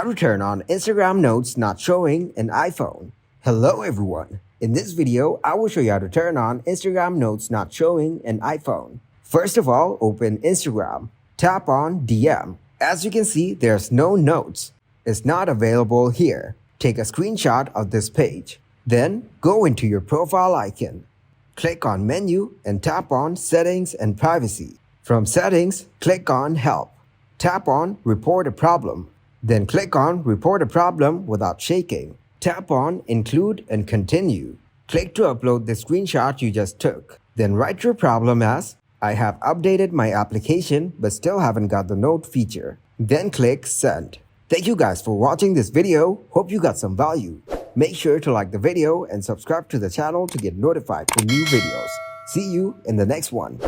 How to turn on Instagram notes not showing in iPhone. Hello everyone. In this video, I will show you how to turn on Instagram notes not showing in iPhone. First of all, open Instagram. Tap on DM. As you can see, there's no notes. It's not available here. Take a screenshot of this page. Then go into your profile icon. Click on Menu and tap on Settings and Privacy. From Settings, click on Help. Tap on Report a Problem. Then click on Report a Problem without shaking. Tap on Include and Continue. Click to upload the screenshot you just took. Then write your problem as, I have updated my application but still haven't got the note feature. Then click Send. Thank you guys for watching this video. Hope you got some value. Make sure to like the video and subscribe to the channel to get notified for new videos. See you in the next one.